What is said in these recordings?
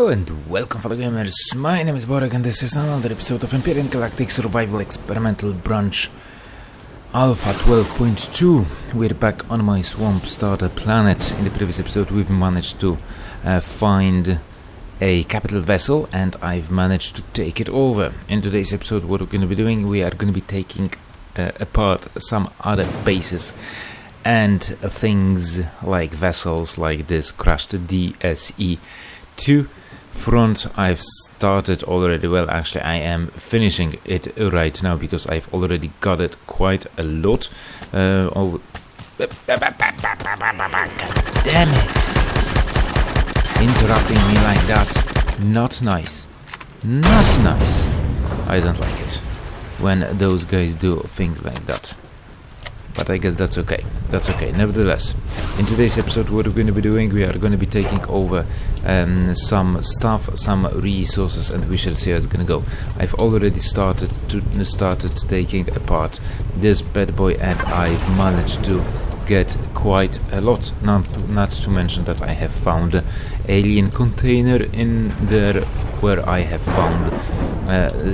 Hello and welcome fellow gamers, my name is Borek and this is another episode of Empyrion Galactic Survival Experimental Branch Alpha 12.2. We're back on my swamp starter planet. In the previous episode we've managed to find a capital vessel and I've managed to take it over. In today's episode what we're going to be doing, we are going to be taking apart some other bases and things like vessels like this crashed DSE 2 front. I've started already. Well, actually I am finishing it right now because I've already got it quite a lot. God damn it, interrupting me like that, not nice, not nice. I don't like it when those guys do things like that. But I guess that's okay. That's okay. Nevertheless, in today's episode, what we're going to be doing, we are going to be taking over some stuff, some resources, and we shall see how it's going to go. I've already started taking apart this bad boy, and I've managed to get quite a lot. Not to mention that I have found an alien container in there, where I have found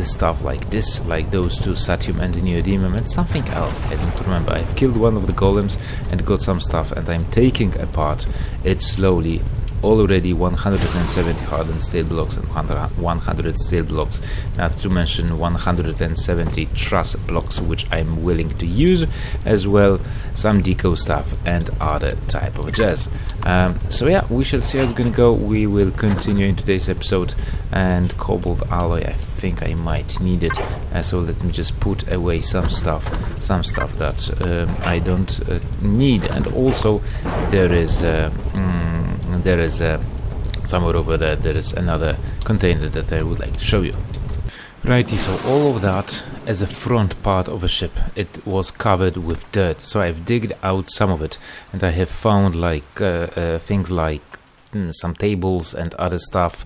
stuff like this, like those two Satium and Neodymium, and something else, I don't remember. I've killed one of the golems and got some stuff, and I'm taking apart it slowly. Already 170 hardened steel blocks and 100 steel blocks, not to mention 170 truss blocks, which I'm willing to use, as well some deco stuff and other type of jazz. So yeah, we shall see how it's gonna go. We will continue in today's episode. And cobalt alloy, I think I might need it, so let me just put away some stuff that I don't need. And also there is somewhere over there is another container that I would like to show you. Righty, so all of that as a front part of a ship, it was covered with dirt, so I've digged out some of it, and I have found like things like some tables and other stuff,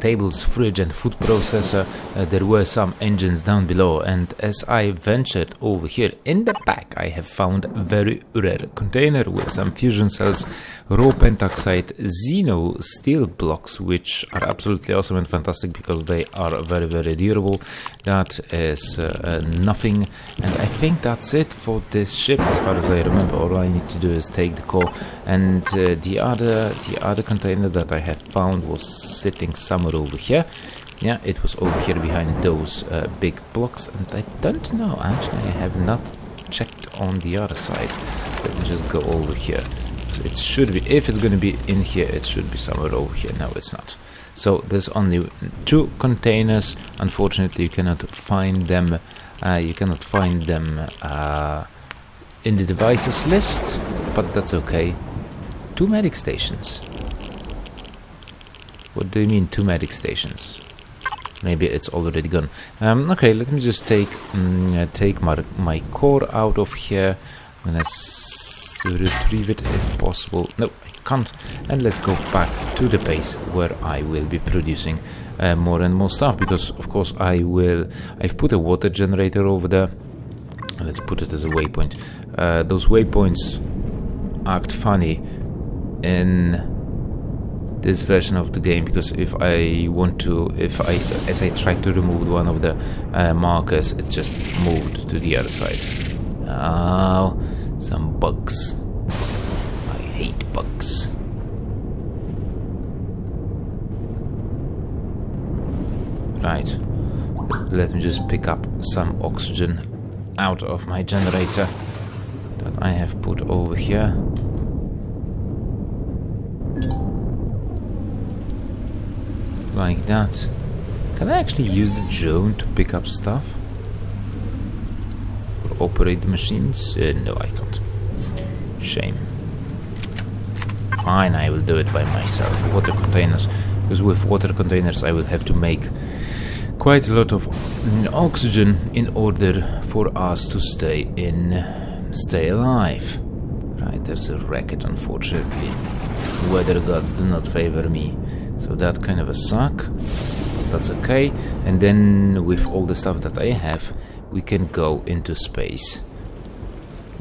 tables, fridge and food processor. There were some engines down below, and as I ventured over here in the back, I have found a very rare container with some fusion cells, raw pentaxide, xeno steel blocks, which are absolutely awesome and fantastic because they are very, very durable. That is nothing, and I think that's it for this ship as far as I remember. All I need to do is take the core, and the other container that I had found was sitting somewhere over here. Yeah, it was over here behind those big blocks, and I don't know, actually I have not checked on the other side. Let me just go over here. So it should be, if it's going to be in here, it should be somewhere over here. No, it's not. So there's only 2 containers. Unfortunately, you cannot find them. In the devices list, but that's okay. 2 medic stations. What do you mean 2 medic stations? Maybe it's already gone. Okay, let me just take my core out of here. I'm gonna retrieve it if possible. No, I can't. And let's go back to the base where I will be producing more and more stuff, because of course I've put a water generator over there. Let's put it as a waypoint. Those waypoints act funny in this version of the game, because as I try to remove one of the markers, it just moved to the other side. Oh, some bugs. I hate bugs. Right, let me just pick up some oxygen out of my generator that I have put over here. Like that. Can I actually use the drone to pick up stuff? Or operate the machines? No, I can't. Shame. Fine, I will do it by myself. Water containers. Because with water containers I will have to make quite a lot of oxygen in order for us to stay alive. Right, there's a wreckage, unfortunately. Weather gods do not favor me. So that kind of a suck. That's okay. And then with all the stuff that I have, we can go into space.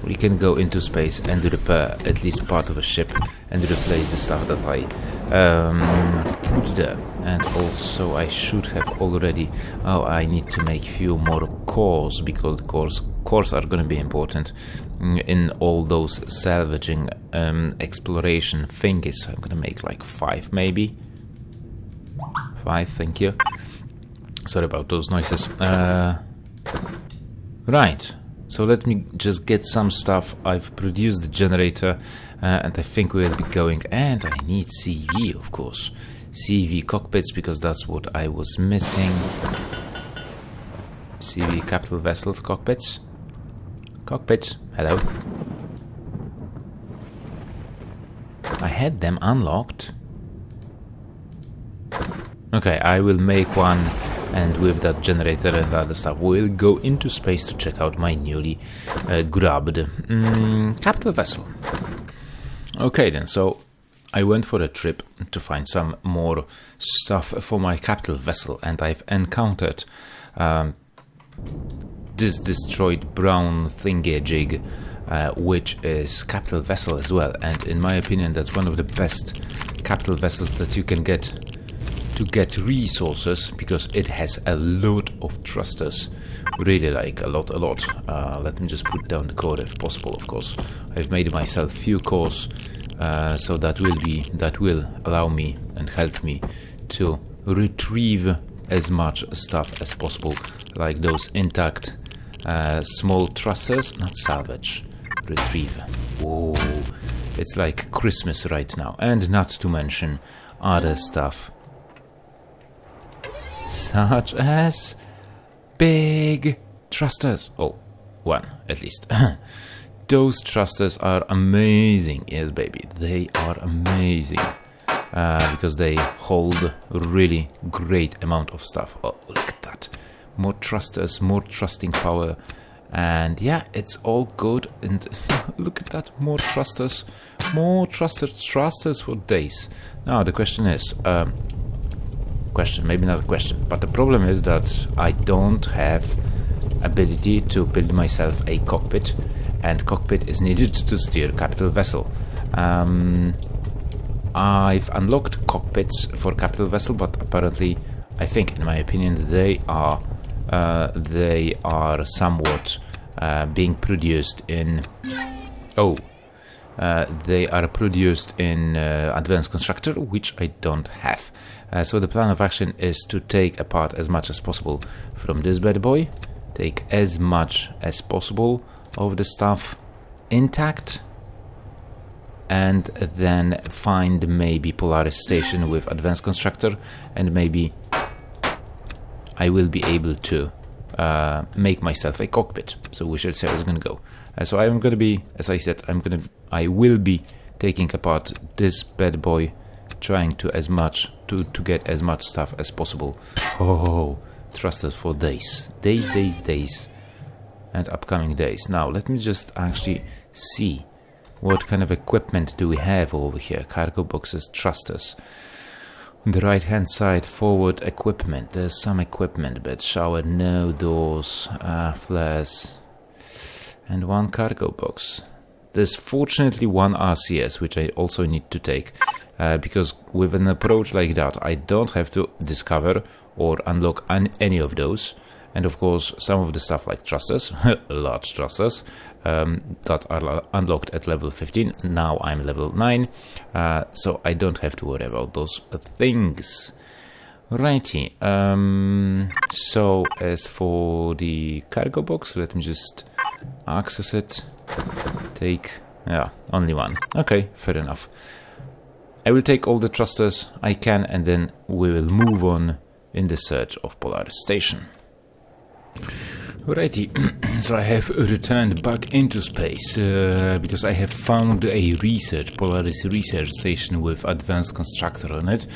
We can go into space and repair at least part of a ship and replace the stuff that I put there. And also I should have already... Oh, I need to make few more cores, because cores are going to be important in all those salvaging exploration thingies. I'm going to make like 5 maybe. 5, thank you. Sorry about those noises. Right, so let me just get some stuff. I've produced the generator, and I think we'll be going. And I need CV, of course. CV cockpits, because that's what I was missing. CV capital vessels cockpits. Cockpits, hello. I had them unlocked. Okay, I will make one, and with that generator and other stuff, we'll go into space to check out my newly grabbed capital vessel. Okay then, so I went for a trip to find some more stuff for my capital vessel, and I've encountered this destroyed brown thingy-jig, which is capital vessel as well, and in my opinion that's one of the best capital vessels that you can get to get resources, because it has a lot of thrusters, really like a lot. Let me just put down the code if possible. Of course, I've made myself few cores, so that will allow me and help me to retrieve as much stuff as possible, like those intact small thrusters, not salvage, retrieve. Oh, it's like Christmas right now, and not to mention other stuff, such as big thrusters. Oh, one at least. Those thrusters are amazing. Yes, baby, they are amazing, because they hold really great amount of stuff. Oh, look at that. More thrusters, more thrusting power, and yeah, it's all good. And look at that, more thrusters for days. Now the question is, maybe not a question, but the problem is that I don't have ability to build myself a cockpit, and cockpit is needed to steer capital vessel. I've unlocked cockpits for capital vessel, but apparently, I think, in my opinion, they are somewhat being produced in... Oh, they are produced in Advanced Constructor, which I don't have. So the plan of action is to take apart as much as possible from this bad boy, take as much as possible of the stuff intact, and then find maybe Polaris Station with Advanced Constructor, and maybe I will be able to make myself a cockpit. So we shall see how it's gonna go. So I'm gonna be, as I said, I will be taking apart this bad boy, trying to get as much stuff as possible. Oh, trusted for days, and upcoming days. Now let me just actually see what kind of equipment do we have over here. Cargo boxes, thrusters. On the right hand side, forward equipment. There's some equipment, but shower, no, doors, flares, and one cargo box. There's fortunately one RCS, which I also need to take, because with an approach like that, I don't have to discover or unlock any of those. And of course, some of the stuff like thrusters, large thrusters, that are unlocked at level 15. Now I'm level 9, so I don't have to worry about those things. Righty. So as for the cargo box, let me just access it. Take, yeah, only one. Okay, fair enough. I will take all the thrusters I can, and then we will move on in the search of Polaris Station. Alrighty, so I have returned back into space because I have found a Polaris research station with Advanced Constructor on it,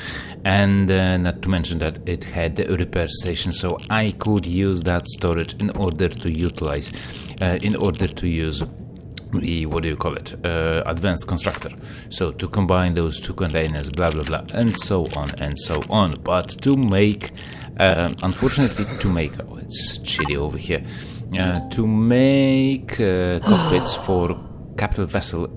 and not to mention that it had a repair station, so I could use that storage in order to utilize, the, what do you call it, Advanced Constructor. So to combine those two containers, blah blah blah, and so on and so on. But to make, unfortunately, oh, it's chilly over here. To make cockpits for capital vessel,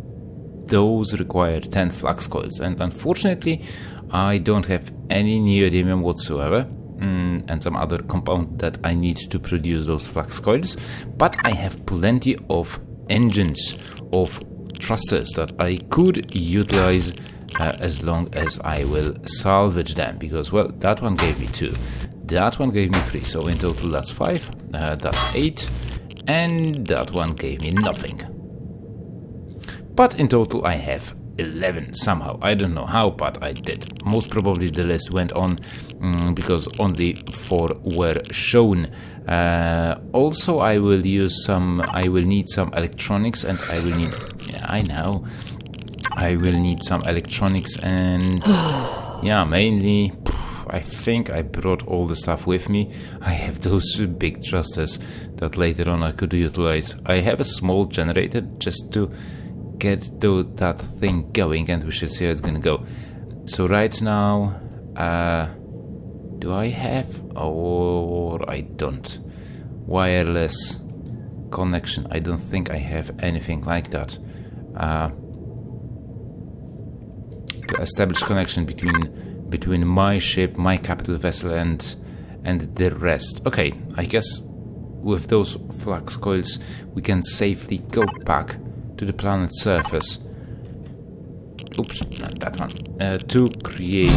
those require 10 flux coils, and unfortunately I don't have any neodymium whatsoever, and some other compound that I need to produce those flux coils, but I have plenty of engines, of thrusters that I could utilize as long as I will salvage them, because, well, that one gave me 2, that one gave me 3, so in total that's 5, that's 8, and that one gave me nothing. But in total I have 11 somehow. I don't know how, but I did. Most probably the list went on because only 4 were shown. Also, I will need some electronics, and I will need, yeah, I know, I will need some electronics, and yeah, mainly, I think I brought all the stuff with me. I have those big thrusters that later on I could utilize. I have a small generator just to get that thing going, and we should see how it's gonna go. So right now, do I have, or I don't, wireless connection? I don't think I have anything like that. To establish connection between my ship, my capital vessel, and the rest. Okay, I guess with those flux coils we can safely go back to the planet's surface. Oops, not that one. To create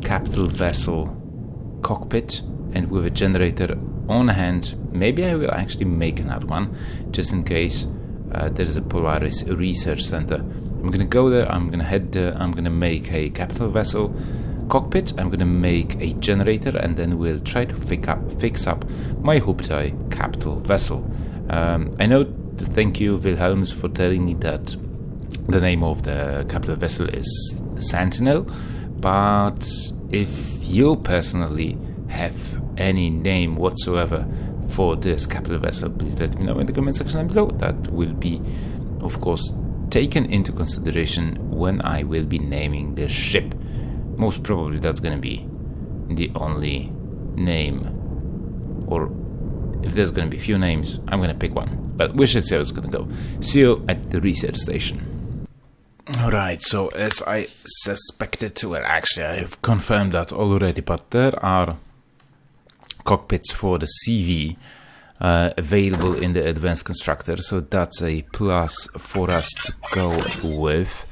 capital vessel cockpit, and with a generator on hand, maybe I will actually make another one, just in case there's a Polaris research center. I'm gonna go there, I'm gonna head there, I'm gonna make a capital vessel cockpit, I'm gonna make a generator, and then we'll try to fix up my Huptai capital vessel. I know, thank you Wilhelms for telling me that the name of the capital vessel is Sentinel, but if you personally have any name whatsoever for this capital vessel, please let me know in the comment section below. That will be, of course, taken into consideration when I will be naming this ship. Most probably that's gonna be the only name, or if there's gonna be few names, I'm gonna pick one, but we should see how it's gonna go. See you at the research station. Alright, so as I suspected, well, actually I've confirmed that already, but there are cockpits for the CV available in the advanced constructor, so that's a plus for us to go with.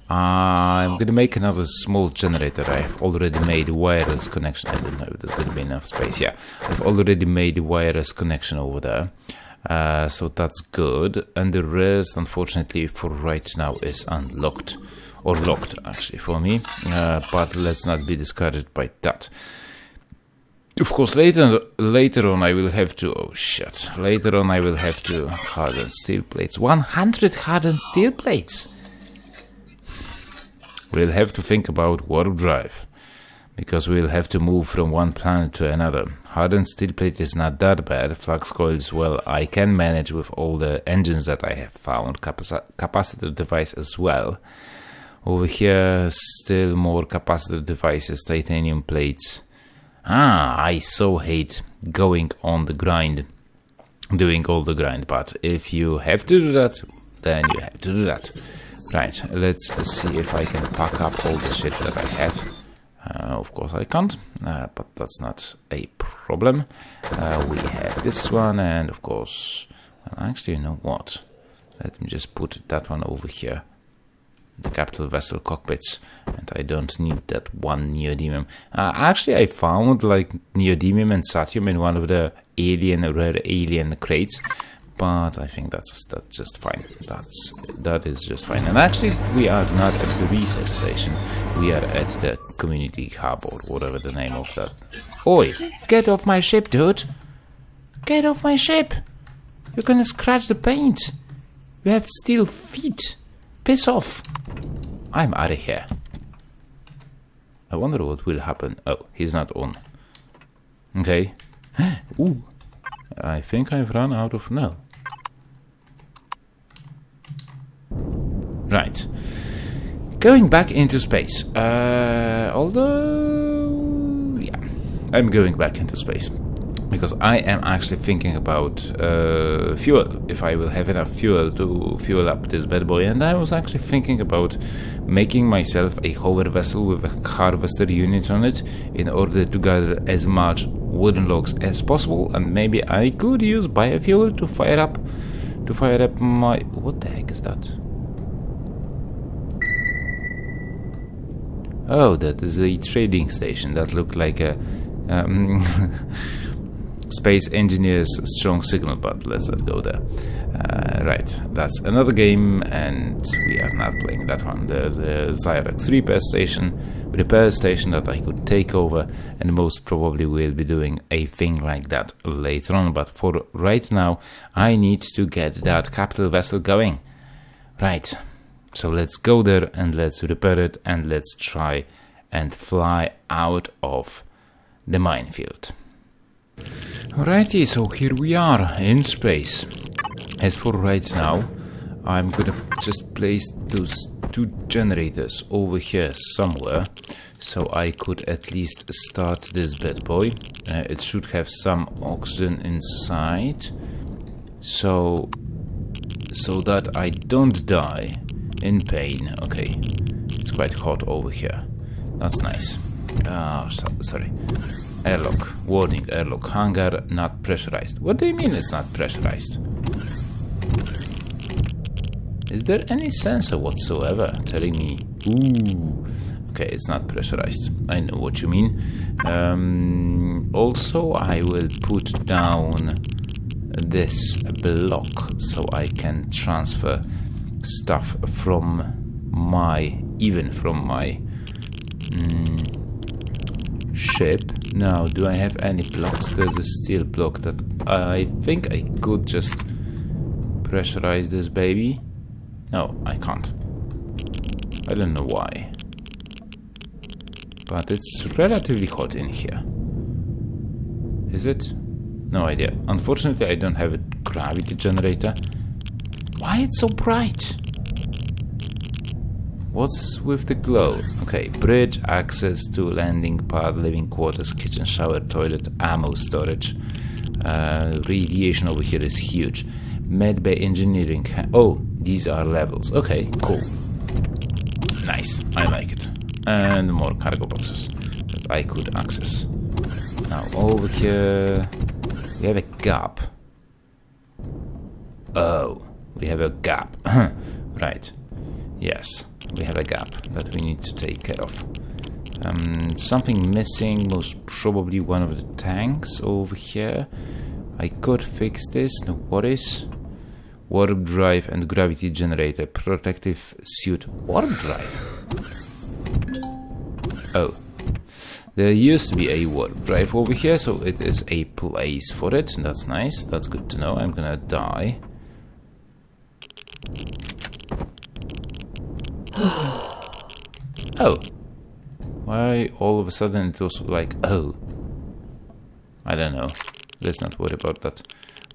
I'm gonna make another small generator. I've already made a wireless connection. I don't know if there's gonna be enough space. Yeah, I've already made a wireless connection over there, so that's good. And the rest, unfortunately, for right now is unlocked, or locked actually for me, but let's not be discouraged by that. Of course, later on I will have to, oh shit, later on I will have to harden steel plates. 100 hardened steel plates! We'll have to think about warp drive, because we'll have to move from one planet to another. Hardened steel plate is not that bad. Flux coils, well, I can manage with all the engines that I have found. Capacitor device as well. Over here, still more capacitor devices, titanium plates. I so hate going on the grind, doing all the grind, but if you have to do that, then you have to do that. Right, let's see if I can pack up all the shit that I have. Of course I can't, but that's not a problem. We have this one, and of course, well, actually, you know what? Let me just put that one over here. The capital vessel cockpits, and I don't need that one neodymium. Actually, I found like neodymium and satium in one of the rare alien crates, but I think that's just fine. That is just fine. And actually, we are not at the research station. We are at the community hub, or whatever the name of that. Oi! Get off my ship, dude! Get off my ship! You're gonna scratch the paint. You have steel feet. Piss off! I'm out of here. I wonder what will happen. Oh, he's not on. Okay. Ooh. I think I've run out of... No. Right. Going back into space. Although... yeah. I'm going back into space. because I am actually thinking about fuel, if I will have enough fuel to fuel up this bad boy. And I was actually thinking about making myself a hover vessel with a harvester unit on it in order to gather as much wooden logs as possible, and maybe I could use biofuel to fire up my... What the heck is that? Oh, that is a trading station. That looked like a space engineer's strong signal, but let's not go there. Right, that's another game, and we are not playing that one. There's a Xyrax repair station that I could take over, and most probably will be doing a thing like that later on. But for right now, I need to get that capital vessel going. Right, so let's go there and let's repair it, and let's try and fly out of the minefield. Alrighty, so here we are in space. As for right now, I'm gonna just place those two generators over here somewhere, so I could at least start this bad boy. It should have some oxygen inside, so that I don't die in pain. Okay, it's quite hot over here. That's nice. Sorry. Airlock. Warning, airlock. Hangar not pressurized. What do you mean it's not pressurized? Is there any sensor whatsoever telling me, ooh, okay, it's not pressurized. I know what you mean. Also, I will put down this block so I can transfer stuff from my ship. Now, do I have any blocks? There's a steel block that I think I could just pressurize this baby. No, I can't. I don't know why. But it's relatively hot in here. Is it? No idea. Unfortunately, I don't have a gravity generator. Why it's so bright? What's with the glow? Okay, bridge, access to landing pad, living quarters, kitchen, shower, toilet, ammo storage. Radiation over here is huge. Medbay engineering. Oh, these are levels. Okay, cool. Nice, I like it. And more cargo boxes that I could access. Now over here we have a gap. Oh, we have a gap. Right. Yes, we have a gap that we need to take care of. Something missing, most probably one of the tanks over here. I could fix this, no worries. Warp drive and gravity generator, protective suit. Warp drive? Oh, there used to be a warp drive over here, so it is a place for it. That's nice, that's good to know. I'm gonna die. Oh, why all of a sudden it was like, oh, I don't know. Let's not worry about that.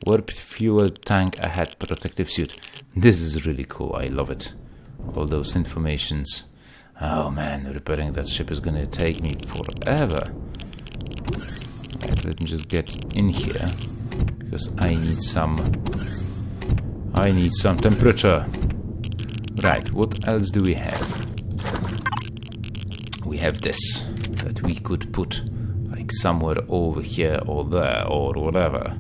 Warped fuel tank ahead, protective suit. This is really cool, I love it. All those informations. Oh man, repairing that ship is gonna take me forever. Right, let me just get in here, because I need some temperature. Right, what else do we have? We have this that we could put like somewhere over here or there or whatever.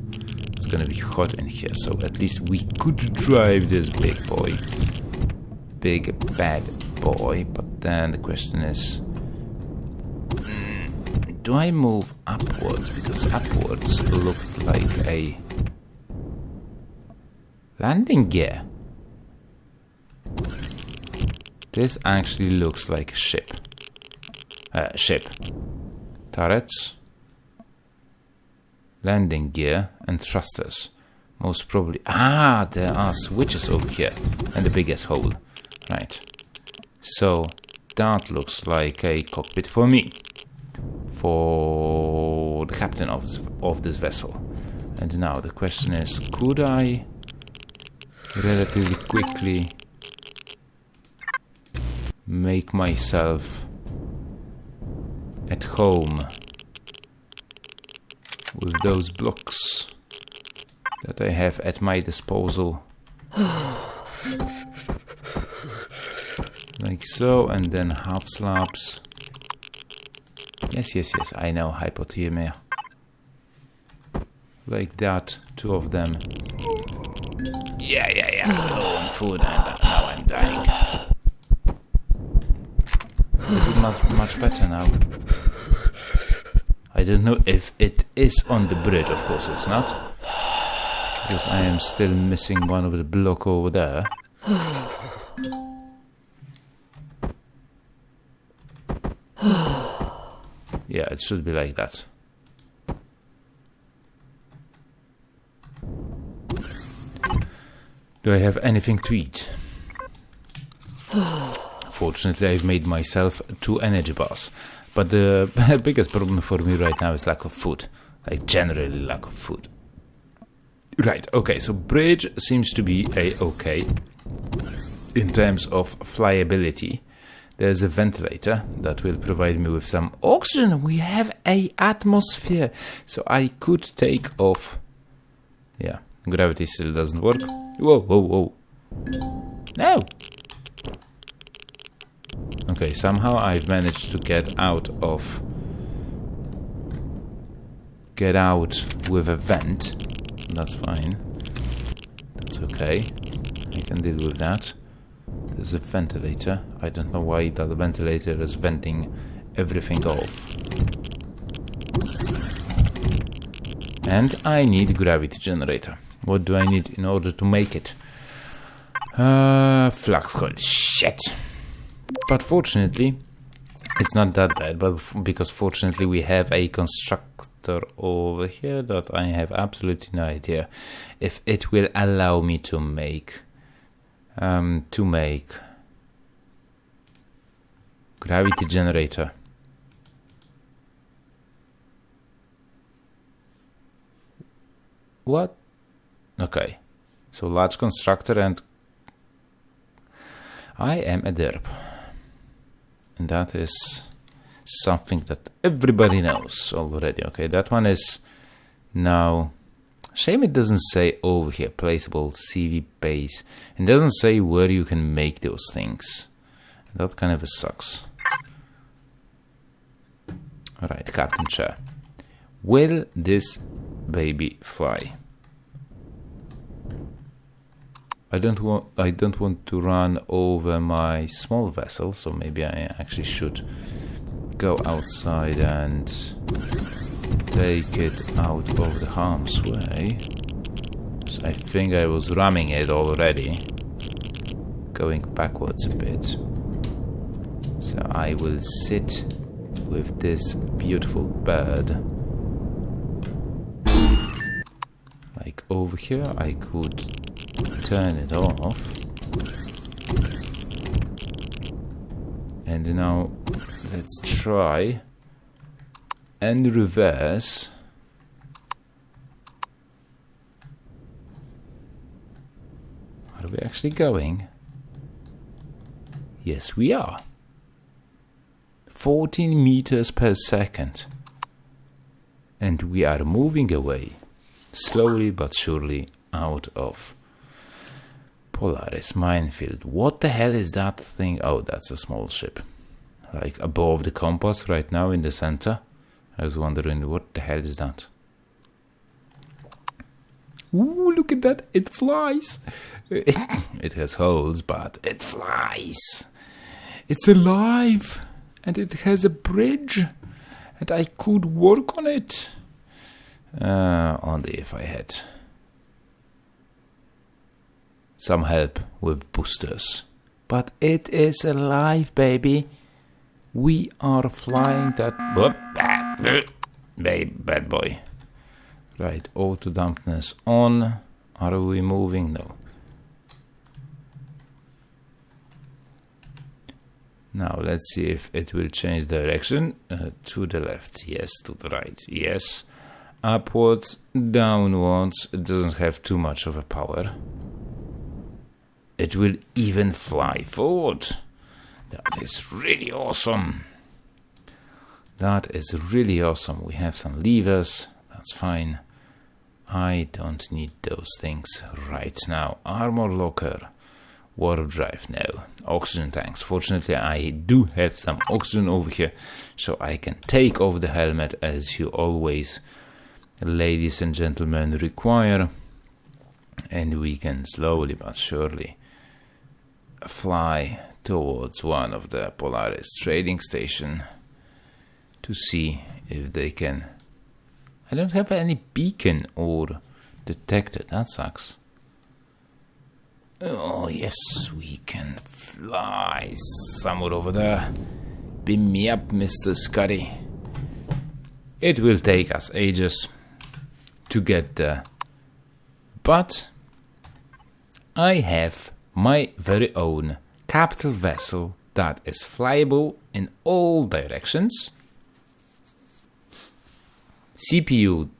It's gonna be hot in here, so at least we could drive this big boy. Big bad boy. But then the question is, do I move upwards? Because upwards looked like a landing gear. This actually looks like a ship. Turrets, landing gear, and thrusters. Most probably. Ah, there are switches over here, and the biggest hole. Right. So that looks like a cockpit for me, for the captain of this vessel. And now the question is, could I relatively quickly make myself at home with those blocks that I have at my disposal. Like so, and then half slabs. Yes, I know, hypothermia. Like that, 2 of them. Yeah. Low on food, and now I'm dying. Is it much better now? I don't know if it is on the bridge, of course it's not. Because I am still missing one of the block over there. Yeah, it should be like that. Do I have anything to eat? Fortunately, I've made myself 2 energy bars. But the biggest problem for me right now is lack of food. Like, generally lack of food. Right, okay, so bridge seems to be okay in terms of flyability. There's a ventilator that will provide me with some oxygen. We have an atmosphere. So I could take off. Yeah, gravity still doesn't work. Whoa. No! Okay, somehow I've managed to get out with a vent. That's fine. That's okay. I can deal with that. There's a ventilator. I don't know why that ventilator is venting everything off. And I need gravity generator. What do I need in order to make it? Flux coil. Shit! But fortunately, it's not that bad, but because fortunately we have a constructor over here that I have absolutely no idea if it will allow me to make gravity generator. What? Okay, so large constructor, and I am a derp. And that is something that everybody knows already. Okay, that one is now. Shame it doesn't say over here, placeable CV base. It doesn't say where you can make those things. That kind of sucks. Alright, captain chair. Will this baby fly? I don't want to run over my small vessel, so maybe I actually should go outside and take it out of the harm's way. So I think I was ramming it already, going backwards a bit. So I will sit with this beautiful bird. Like over here, I could turn it off. And now let's try and reverse. Are we actually going? Yes, we are. 14 meters per second. And we are moving away, slowly but surely, out of Polaris minefield. What the hell is that thing? Oh, that's a small ship. Like above the compass right now in the center. I was wondering, what the hell is that? Ooh, look at that. It flies. It has holes, but it flies. It's alive. And it has a bridge. And I could work on it. Only if I had some help with boosters. But it is alive, baby. We are flying that... Bad boy. Right, auto dampness on. Are we moving? No. Now let's see if it will change direction. To the left, yes. To the right, yes. Upwards, downwards. It doesn't have too much of a power. It will even fly forward. That is really awesome. That is really awesome. We have some levers. That's fine. I don't need those things right now. Armor locker. Warp drive, no. Oxygen tanks. Fortunately, I do have some oxygen over here, so I can take off the helmet as you always, ladies and gentlemen, require. And we can slowly but surely fly towards one of the Polaris trading station to see if they can... I don't have any beacon or detector, that sucks. Oh yes, we can fly somewhere over there. Beam me up, Mr. Scotty. It will take us ages to get there, but I have my very own capital vessel that is flyable in all directions. CPU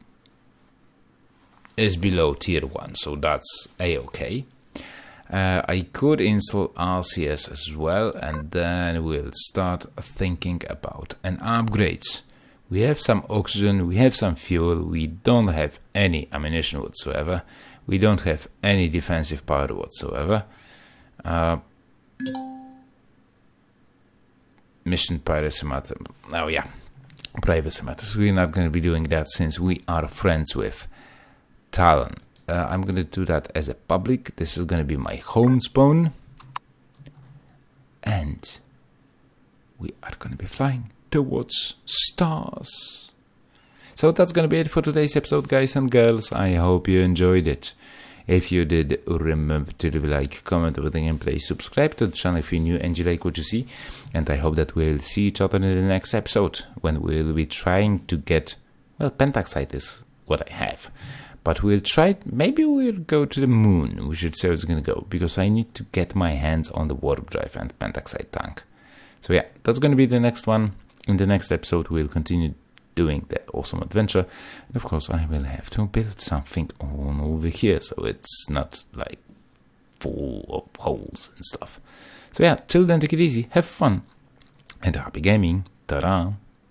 is below tier 1, so that's a-okay. I could install RCS as well, and then we'll start thinking about an upgrade. We have some oxygen, we have some fuel, we don't have any ammunition whatsoever, we don't have any defensive power whatsoever. Mission privacy matter. Oh yeah, privacy matters. We're not going to be doing that since we are friends with Talon. I'm going to do that as a public. This is going to be my home spawn. And we are going to be flying towards stars. So that's going to be it for today's episode, guys and girls. I hope you enjoyed it. If you did, remember to leave a like, comment over the gameplay, subscribe to the channel if you're new and you like what you see. And I hope that we'll see each other in the next episode when we'll be trying to get... Well, pentaxide is what I have. But we'll try... Maybe we'll go to the moon. We should see how it's going to go. Because I need to get my hands on the warp drive and pentaxide tank. So yeah, that's going to be the next one. In the next episode, we'll continue doing that awesome adventure. And of course, I will have to build something on over here. So it's not like full of holes and stuff. So yeah, till then, take it easy. Have fun. And happy gaming. Ta-da.